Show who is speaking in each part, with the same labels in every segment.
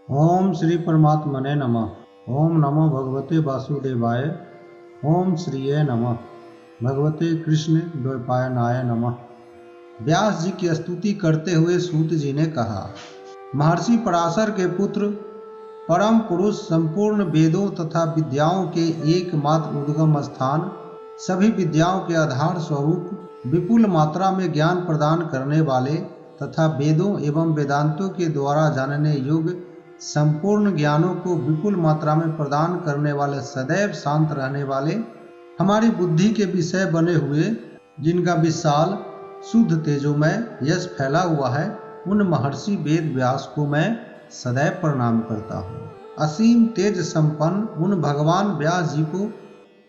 Speaker 1: ओम श्री परमात्मने नमः। ओम नमो भगवते वासुदेवाय। ओम श्रीये नमः। भगवते कृष्ण द्वैपायनाय नमः। व्यास जी की स्तुति करते हुए सूत जी ने कहा, महर्षि पराशर के पुत्र परम पुरुष संपूर्ण वेदों तथा विद्याओं के एकमात्र उद्गम स्थान, सभी विद्याओं के आधार स्वरूप, विपुल मात्रा में ज्ञान प्रदान करने वाले तथा वेदों एवं वेदांतों के द्वारा जानने योग्य संपूर्ण ज्ञानों को विपुल मात्रा में प्रदान करने वाले, सदैव शांत रहने वाले, हमारी बुद्धि के विषय बने हुए, जिनका विशाल शुद्ध तेजोमय यश फैला हुआ है, उन महर्षि वेद व्यास को मैं सदैव प्रणाम करता हूँ। असीम तेज संपन्न उन भगवान व्यास जी को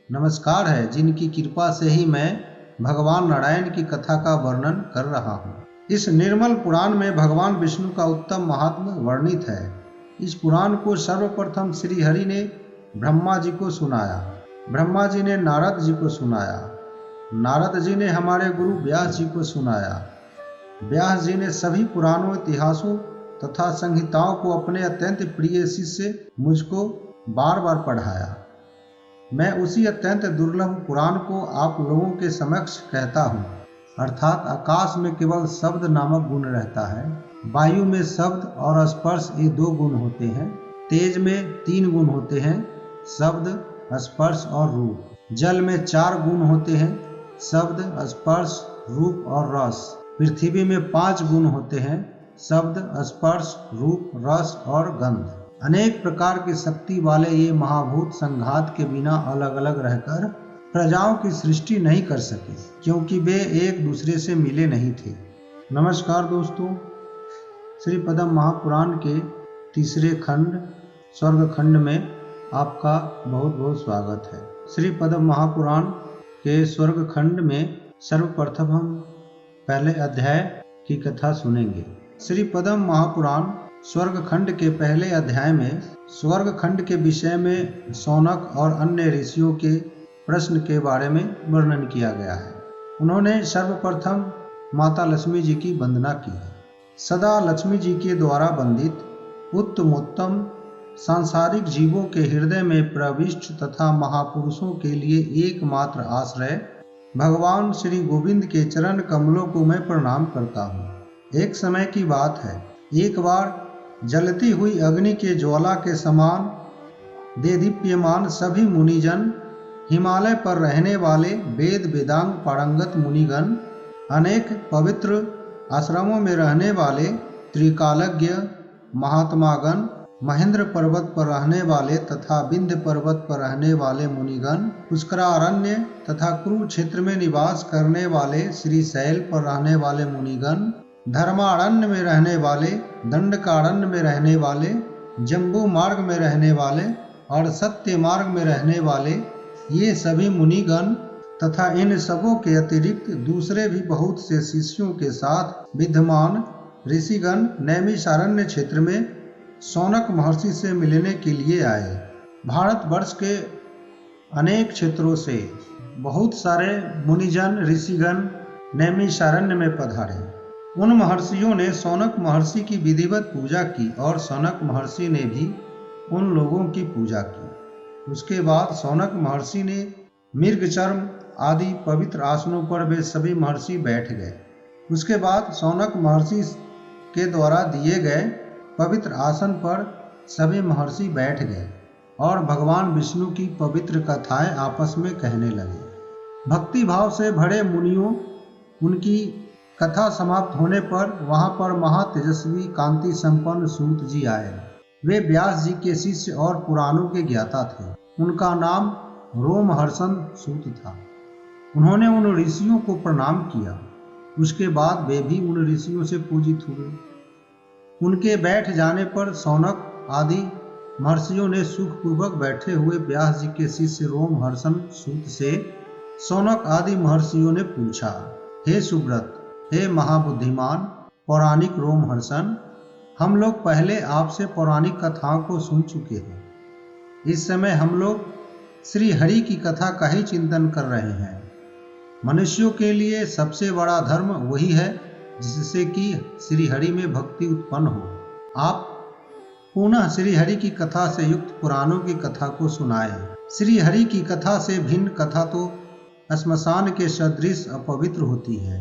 Speaker 1: नमस्कार है, जिनकी कृपा से ही मैं भगवान नारायण की कथा का वर्णन कर रहा हूँ। इस निर्मल पुराण में भगवान विष्णु का उत्तम महात्म्य वर्णित है। इस पुराण को सर्वप्रथम श्री हरि ने ब्रह्मा जी को सुनाया, ब्रह्मा जी ने नारद जी को सुनाया, नारद जी ने हमारे गुरु व्यास जी को सुनाया, व्यास जी ने सभी पुराणों, इतिहासों तथा संहिताओं को अपने अत्यंत प्रिय शिष्य मुझको बार बार पढ़ाया। मैं उसी अत्यंत दुर्लभ पुराण को आप लोगों के समक्ष कहता हूँ। अर्थात आकाश में केवल शब्द नामक गुण रहता है, वायु में शब्द और स्पर्श ये 2 गुण होते हैं, तेज में 3 गुण होते हैं, शब्द, स्पर्श और रूप, जल में 4 गुण होते हैं, शब्द, स्पर्श, रूप और रस, पृथ्वी में 5 गुण होते हैं, शब्द, स्पर्श, रूप, रस और गंध। अनेक प्रकार की शक्ति वाले ये महाभूत संघात के बिना अलग अलग रहकर प्रजाओं की सृष्टि नहीं कर सके, क्योंकि वे एक दूसरे से मिले नहीं थे। नमस्कार दोस्तों, श्री पद्म महापुराण के तीसरे खंड स्वर्ग खंड में आपका बहुत बहुत स्वागत है। श्री पद्म महापुराण के स्वर्ग खंड में सर्वप्रथम हम पहले अध्याय की कथा सुनेंगे। श्री पद्म महापुराण स्वर्ग खंड के पहले अध्याय में स्वर्ग खंड के विषय में शौनक और अन्य ऋषियों के प्रश्न के बारे में वर्णन किया गया है। उन्होंने सर्वप्रथम माता लक्ष्मी जी की वंदना की है। सदा लक्ष्मी जी के द्वारा वंदित उत्तमोत्तम सांसारिक जीवों के हृदय में प्रविष्ट तथा महापुरुषों के लिए एकमात्र आश्रय भगवान श्री गोविंद के चरण कमलों को मैं प्रणाम करता हूँ। एक समय की बात है, एक बार जलती हुई अग्नि के ज्वाला के समान देदीप्यमान सभी मुनिजन, हिमालय पर रहने वाले वेद वेदांग पारंगत मुनिगण, अनेक पवित्र आश्रमों में रहने वाले त्रिकालज्ञ महात्मागण, महेंद्र पर्वत पर रहने वाले तथा विंध्य पर्वत पर रहने वाले मुनिगण, पुष्करारण्य तथा कुरुक्षेत्र में निवास करने वाले श्रीशैल पर रहने वाले मुनिगण, धर्मारण्य में रहने वाले, दंडकारण्य में रहने वाले, जम्बू मार्ग में रहने वाले और सत्य मार्ग में रहने वाले, ये सभी मुनिगण तथा इन सबों के अतिरिक्त दूसरे भी बहुत से शिष्यों के साथ विद्यमान ऋषिगण नैमिषारण्य क्षेत्र में शौनक महर्षि से मिलने के लिए आए। भारतवर्ष के अनेक क्षेत्रों से बहुत सारे मुनिजन ऋषिगण नैमिषारण्य में पधारे। उन महर्षियों ने शौनक महर्षि की विधिवत पूजा की और शौनक महर्षि ने भी उन लोगों की पूजा की। उसके बाद शौनक महर्षि ने मृगचर्म आदि पवित्र आसनों पर वे सभी महर्षि बैठ गए। उसके बाद शौनक महर्षि के द्वारा दिए गए पवित्र आसन पर सभी महर्षि बैठ गए और भगवान विष्णु की पवित्र कथाएं आपस में कहने लगे। भक्ति भाव से भरे मुनियों, उनकी कथा समाप्त होने पर वहां पर महातेजस्वी कांति संपन्न सूत जी आए। वे व्यास जी के शिष्य और पुराणों के ज्ञाता थे। उनका नाम रोमहर्षण सूत था। उन्होंने उन ऋषियों को प्रणाम किया। उसके बाद वे भी उन ऋषियों से पूजित हुए। उनके बैठ जाने पर शौनक आदि महर्षियों ने सुखपूर्वक बैठे हुए व्यास जी के शिष्य रोमहर्षण सूत से शौनक आदि महर्षियों ने पूछा, हे सुब्रत, हे महाबुद्धिमान पौराणिक रोमहर्षण, हम लोग पहले आपसे पौराणिक कथाओं को सुन चुके हैं। इस समय हम लोग श्री हरि की कथा का ही चिंतन कर रहे हैं। मनुष्यों के लिए सबसे बड़ा धर्म वही है जिससे कि श्री हरि में भक्ति उत्पन्न हो। आप पुनः श्री हरि की कथा से युक्त पुराणों की कथा को सुनाए। श्री हरि की कथा से भिन्न कथा तो श्मशान के सदृश अपवित्र होती है।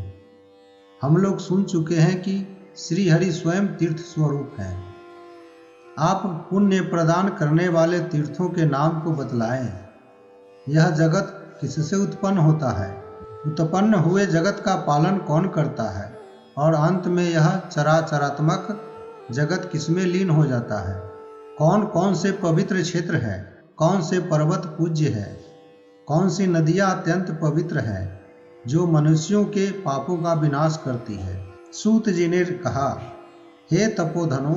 Speaker 1: हम लोग सुन चुके हैं कि श्री हरि स्वयं तीर्थ स्वरूप है। आप पुण्य प्रदान करने वाले तीर्थों के नाम को बतलाएं। यह जगत किससे उत्पन्न होता है? उत्पन्न हुए जगत का पालन कौन करता है? और अंत में यह चराचरात्मक जगत किसमें लीन हो जाता है? कौन कौन से पवित्र क्षेत्र है? कौन से पर्वत पूज्य है? कौन सी नदियां अत्यंत पवित्र है जो मनुष्यों के पापों का विनाश करती है? सूत जी ने कहा, हे तपोधनो,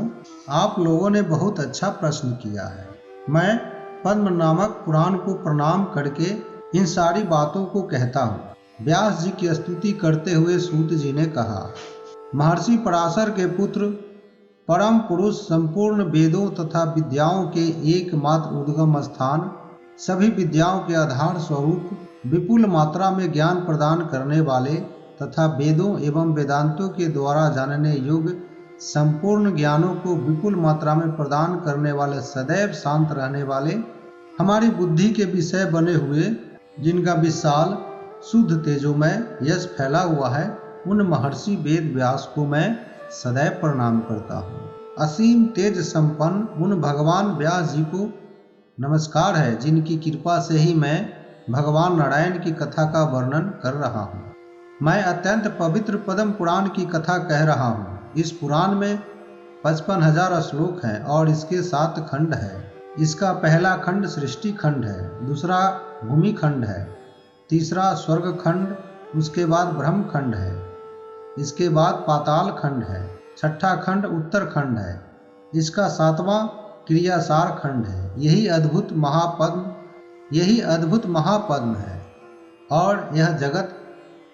Speaker 1: आप लोगों ने बहुत अच्छा प्रश्न किया है। मैं पद्म नामक पुराण को प्रणाम करके इन सारी बातों को कहता हूँ। व्यास जी की स्तुति करते हुए सूत जी ने कहा, महर्षि पराशर के पुत्र परम पुरुष संपूर्ण वेदों तथा विद्याओं के एकमात्र उद्गम स्थान, सभी विद्याओं के आधार स्वरूप, विपुल मात्रा में ज्ञान प्रदान करने वाले तथा वेदों एवं वेदांतों के द्वारा जानने योग्य संपूर्ण ज्ञानों को विपुल मात्रा में प्रदान करने वाले, सदैव शांत रहने वाले, हमारी बुद्धि के विषय बने हुए, जिनका विशाल शुद्ध तेजोमय यश फैला हुआ है, उन महर्षि वेद व्यास को मैं सदैव प्रणाम करता हूँ। असीम तेज संपन्न उन भगवान व्यास जी को नमस्कार है, जिनकी कृपा से ही मैं भगवान नारायण की कथा का वर्णन कर रहा हूँ। मैं अत्यंत पवित्र पद्म पुराण की कथा कह रहा हूँ। इस पुराण में 55,000 श्लोक हैं और इसके 7 खंड है। इसका पहला खंड सृष्टि खंड है, दूसरा भूमि खंड है, तीसरा स्वर्ग खंड, उसके बाद ब्रह्म खंड है, इसके बाद पाताल खंड है, छठा खंड उत्तर खंड है, इसका 7वां क्रियासार खंड है। यही अद्भुत महापद्म है और यह जगत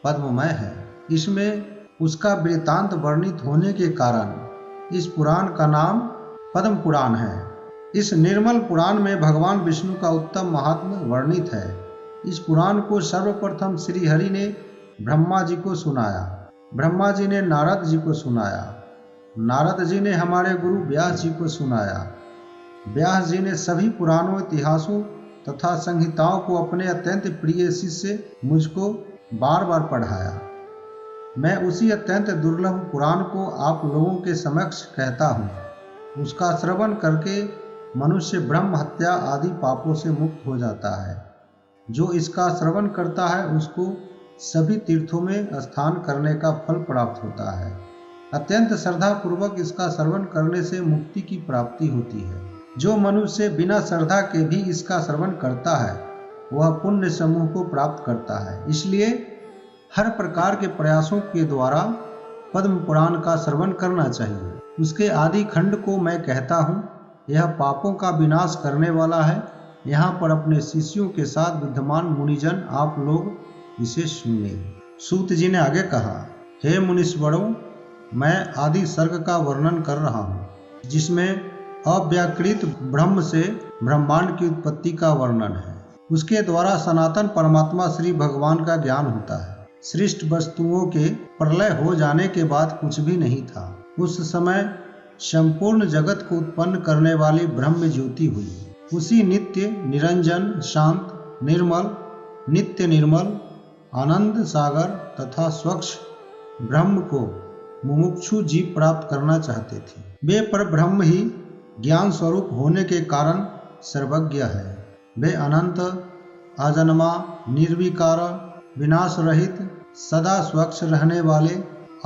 Speaker 1: पद्ममय है। इसमें उसका वृत्तांत वर्णित होने के कारण इस पुराण का नाम पद्म पुराण है। इस निर्मल पुराण में भगवान विष्णु का उत्तम महात्म्य वर्णित है। इस पुराण को सर्वप्रथम श्री हरि ने ब्रह्मा जी को सुनाया, ब्रह्मा जी ने नारद जी को सुनाया, नारद जी ने हमारे गुरु व्यास जी को सुनाया, व्यास जी ने सभी पुराणों, इतिहासों तथा संहिताओं को अपने अत्यंत प्रिय शिष्य मुझको बार बार पढ़ाया। मैं उसी अत्यंत दुर्लभ पुराण को आप लोगों के समक्ष कहता हूँ। उसका श्रवण करके मनुष्य ब्रह्म हत्या आदि पापों से मुक्त हो जाता है। जो इसका श्रवण करता है उसको सभी तीर्थों में स्नान करने का फल प्राप्त होता है। अत्यंत श्रद्धा पूर्वक इसका श्रवण करने से मुक्ति की प्राप्ति होती है। जो मनुष्य बिना श्रद्धा के भी इसका श्रवण करता है वह पुण्य समूह को प्राप्त करता है। इसलिए हर प्रकार के प्रयासों के द्वारा पद्म पुराण का श्रवण करना चाहिए। उसके आदि खंड को मैं कहता हूँ, यह पापों का विनाश करने वाला है। यहाँ पर अपने शिष्यों के साथ विद्यमान मुनिजन आप लोग इसे सुनिए। सूत जी ने आगे कहा, हे मुनीश्वरों, मैं आदि सर्ग का वर्णन कर रहा हूँ, जिसमें अव्याकृत ब्रह्म से ब्रह्मांड की उत्पत्ति का वर्णन है। उसके द्वारा सनातन परमात्मा श्री भगवान का ज्ञान होता है। सृष्ट वस्तुओं के प्रलय हो जाने के बाद कुछ भी नहीं था। उस समय संपूर्ण जगत को उत्पन्न करने वाली ब्रह्म ज्योति हुई। उसी नित्य निरंजन, शांत, निर्मल, नित्य निर्मल, आनंद सागर तथा स्वच्छ ब्रह्म को मुमुक्षु जीव प्राप्त करना चाहते थे। वे पर ब्रह्म ही ज्ञान स्वरूप होने के कारण सर्वज्ञ है। वे अनंत, अजन्मा, निर्विकार, विनाश रहित, सदा स्वच्छ रहने वाले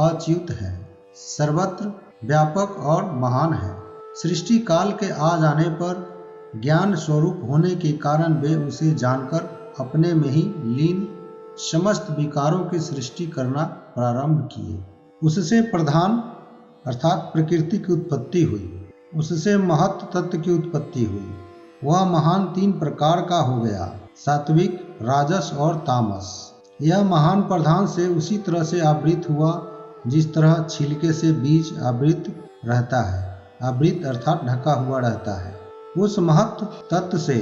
Speaker 1: अच्युत हैं, सर्वत्र व्यापक और महान है। सृष्टि काल के आ जाने पर ज्ञान स्वरूप होने के कारण वे उसे जानकर अपने में ही लीन समस्त विकारों की सृष्टि करना प्रारंभ किए। उससे प्रधान अर्थात प्रकृति की उत्पत्ति हुई, उससे महत् तत्व की उत्पत्ति हुई। वह महान 3 प्रकार का हो गया, सात्विक, राजस और तामस। यह महान प्रधान से उसी तरह से आवृत हुआ जिस तरह छिलके से बीज आवृत रहता है, आवृत अर्थात ढका हुआ रहता है। उस महत् तत्व से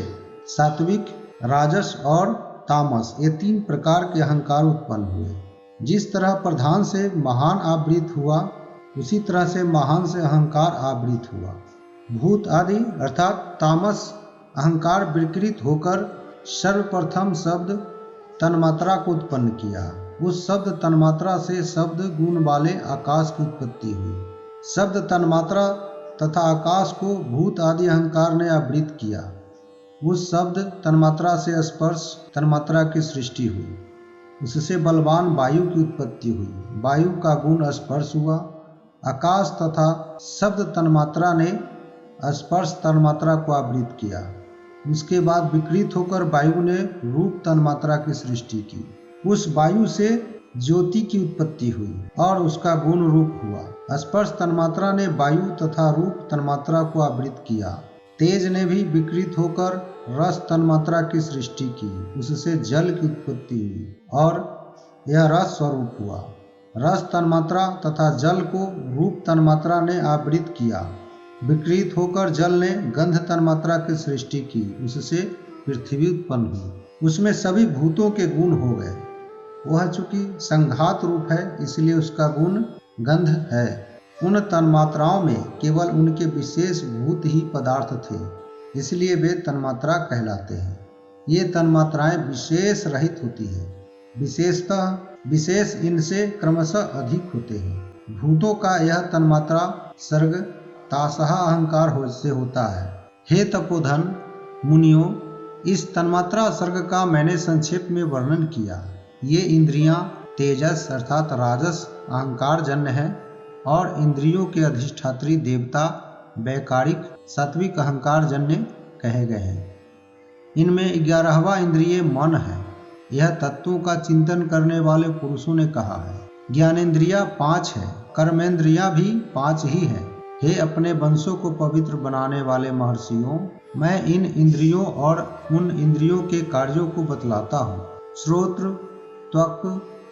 Speaker 1: सात्विक, राजस और तामस ये 3 प्रकार के अहंकार उत्पन्न हुए। जिस तरह प्रधान से महान आवृत हुआ उसी तरह से महान से अहंकार आवृत हुआ। भूत आदि अर्थात तामस अहंकार विकृत होकर सर्वप्रथम शब्द तन्मात्रा को उत्पन्न किया। उस शब्द तन्मात्रा से शब्द गुण वाले आकाश की उत्पत्ति हुई। शब्द तन्मात्रा तथा आकाश को भूत आदि अहंकार ने आवृत किया। उस शब्द तन्मात्रा से स्पर्श तन्मात्रा की सृष्टि हुई। उससे बलवान वायु की उत्पत्ति हुई। वायु का गुण स्पर्श हुआ। आकाश तथा शब्द तन्मात्रा ने स्पर्श तन्मात्रा को आवृत किया। उसके बाद विकृत होकर वायु ने रूप तन्मात्रा की सृष्टि की। उस वायु से ज्योति की उत्पत्ति हुई और उसका गुण रूप हुआ। स्पर्श तन्मात्रा ने वायु तथा रूप तन्मात्रा को आवृत किया। तेज ने भी विकृत होकर रस तन्मात्रा की सृष्टि की। उससे जल की उत्पत्ति हुई और यह रस स्वरूप हुआ। रस तन्मात्रा तथा जल को रूप तन्मात्रा ने आवृत किया। विकृत होकर जल ने गंध तन्मात्रा की सृष्टि की। उससे पृथ्वी उत्पन्न हुई। उसमें सभी भूतों के गुण हो गए। वह चूंकि संघात रूप है इसलिए उसका गुण गंध है। उन तन्मात्राओं में केवल उनके विशेष भूत ही पदार्थ थे, इसलिए वे तन्मात्रा कहलाते हैं। ये तन्मात्राएं विशेष रहित होती हैं। विशेषतः विशेष इनसे क्रमशः अधिक होते हैं। भूतों का यह तन्मात्रा सर्ग तासहा अहंकार से होता है। हे तपोधन मुनियों, इस तन्मात्रा सर्ग का मैंने संक्षेप में वर्णन किया। ये इंद्रियां तेजस अर्थात राजस अहंकार जन्य है और इंद्रियों के अधिष्ठात्री देवता वैकारिक सात्विक अहंकार जन्य कहे गए हैं। इनमें 11वां इंद्रिय मन है। यह तत्वों का चिंतन करने वाले पुरुषों ने कहा है। ज्ञानेन्द्रिया 5 है, कर्मेंद्रिया भी 5 ही है। हे अपने वंशों को पवित्र बनाने वाले महर्षियों, मैं इन इंद्रियों और उन इंद्रियों के कार्यों को बतलाता हूँ। श्रोत्र, त्वक,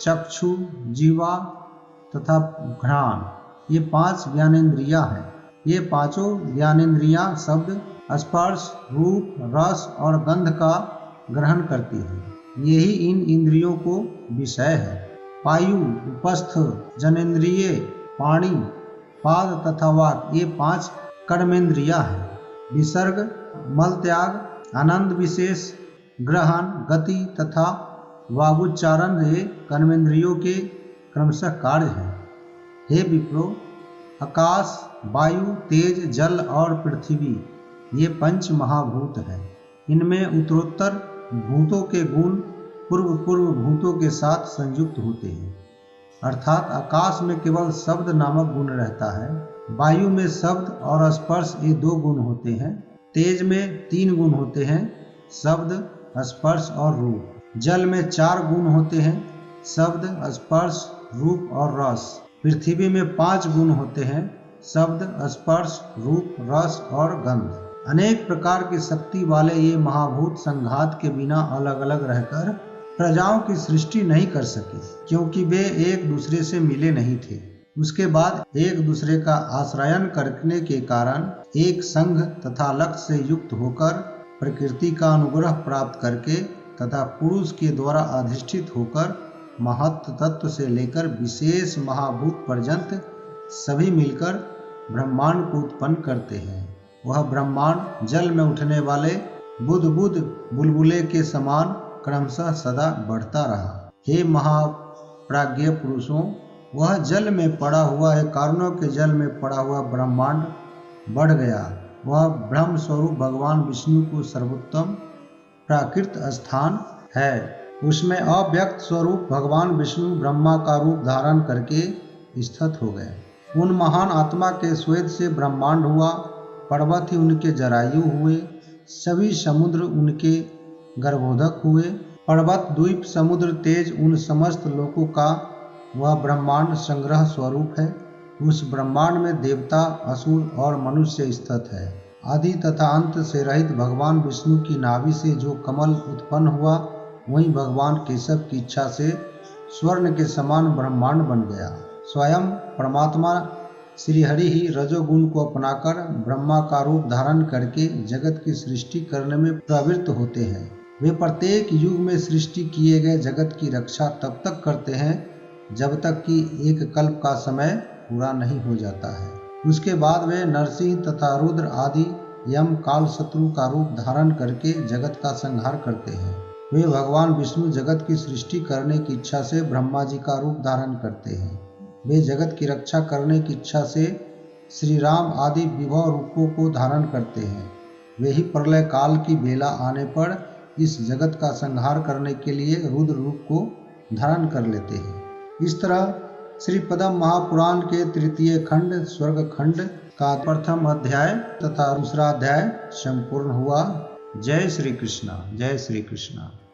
Speaker 1: चक्षु, जीवा तथा घ्राण, ये 5 ज्ञानेन्द्रियां हैं। ये पांचों ज्ञानेन्द्रियां शब्द, स्पर्श, रूप, रस और गंध का ग्रहण करती हैं। यही इन इंद्रियों को विषय है। पायु, उपस्थ, जनेन्द्रिय, पाणि, पाद तथा वाक, ये 5 कर्मेंद्रियां हैं। विसर्ग, मल त्याग, आनंद विशेष, ग्रहण, गति तथा वागुच्चारण ये कर्मेंद्रियों के क्रमशः कार्य हैं। हे विप्रो, आकाश, वायु, तेज, जल और पृथ्वी ये 5 महाभूत हैं। इनमें उत्तरोत्तर भूतों के गुण पूर्व भूतों के साथ संयुक्त होते हैं। अर्थात आकाश में केवल शब्द नामक गुण रहता है। वायु में शब्द और स्पर्श ये 2 गुण होते हैं। तेज में 3 गुण होते हैं, शब्द, स्पर्श और रूप। जल में 4 गुण होते हैं, शब्द, स्पर्श, रूप और रस। पृथ्वी में 5 गुण होते हैं, शब्द, स्पर्श, रूप, रस और गंध। अनेक प्रकार की शक्ति वाले ये महाभूत संघात के बिना अलग अलग रहकर प्रजाओं की सृष्टि नहीं कर सके, क्योंकि वे एक दूसरे से मिले नहीं थे। उसके बाद एक दूसरे का आश्रयन करने के कारण एक संघ तथा लक्ष्य से युक्त होकर प्रकृति का अनुग्रह प्राप्त करके तथा पुरुष के द्वारा अधिष्ठित होकर महत्व तत्व से लेकर विशेष महाभूत पर्यंत सभी मिलकर ब्रह्मांड को उत्पन्न करते हैं। वह ब्रह्मांड जल में उठने वाले बुद्ध बुलबुले के समान क्रमशः सदा बढ़ता रहा। हे महाप्राज्ञ पुरुषों, वह जल में पड़ा हुआ है, कारणों के जल में पड़ा हुआ ब्रह्मांड बढ़ गया। वह ब्रह्म स्वरूप भगवान विष्णु को सर्वोत्तम प्राकृत स्थान है। उसमें अव्यक्त स्वरूप भगवान विष्णु ब्रह्मा का रूप धारण करके स्थित हो गए। उन महान आत्मा के स्वेद से ब्रह्मांड हुआ। पर्वत ही उनके जरायु हुए, सभी समुद्र उनके गर्भोदक हुए। पर्वत, द्वीप, समुद्र, तेज उन समस्त लोकों का वह ब्रह्मांड संग्रह स्वरूप है। उस ब्रह्मांड में देवता, असुर और मनुष्य स्थित है। आदि तथा अंत से रहित भगवान विष्णु की नाभि से जो कमल उत्पन्न हुआ, वहीं भगवान केशव की इच्छा से स्वर्ण के समान ब्रह्मांड बन गया। स्वयं परमात्मा श्रीहरि ही रजोगुण को अपनाकर ब्रह्मा का रूप धारण करके जगत की सृष्टि करने में प्रवृत्त होते हैं। वे प्रत्येक युग में सृष्टि किए गए जगत की रक्षा तब तक करते हैं जब तक कि एक कल्प का समय पूरा नहीं हो जाता है। उसके बाद वे नरसिंह तथा रुद्र आदि यम काल शत्रु का रूप धारण करके जगत का संहार करते हैं। वे भगवान विष्णु जगत की सृष्टि करने की इच्छा से ब्रह्मा जी का रूप धारण करते हैं। वे जगत की रक्षा करने की इच्छा से श्री राम आदि विभव रूपों को धारण करते हैं। वे ही प्रलय काल की बेला आने पर इस जगत का संहार करने के लिए रुद्र रूप को धारण कर लेते हैं। इस तरह श्री पद्म महापुराण के तृतीय खंड स्वर्ग खंड का प्रथम अध्याय तथा दूसरा अध्याय संपूर्ण हुआ। जय श्री कृष्ण, जय श्री कृष्ण।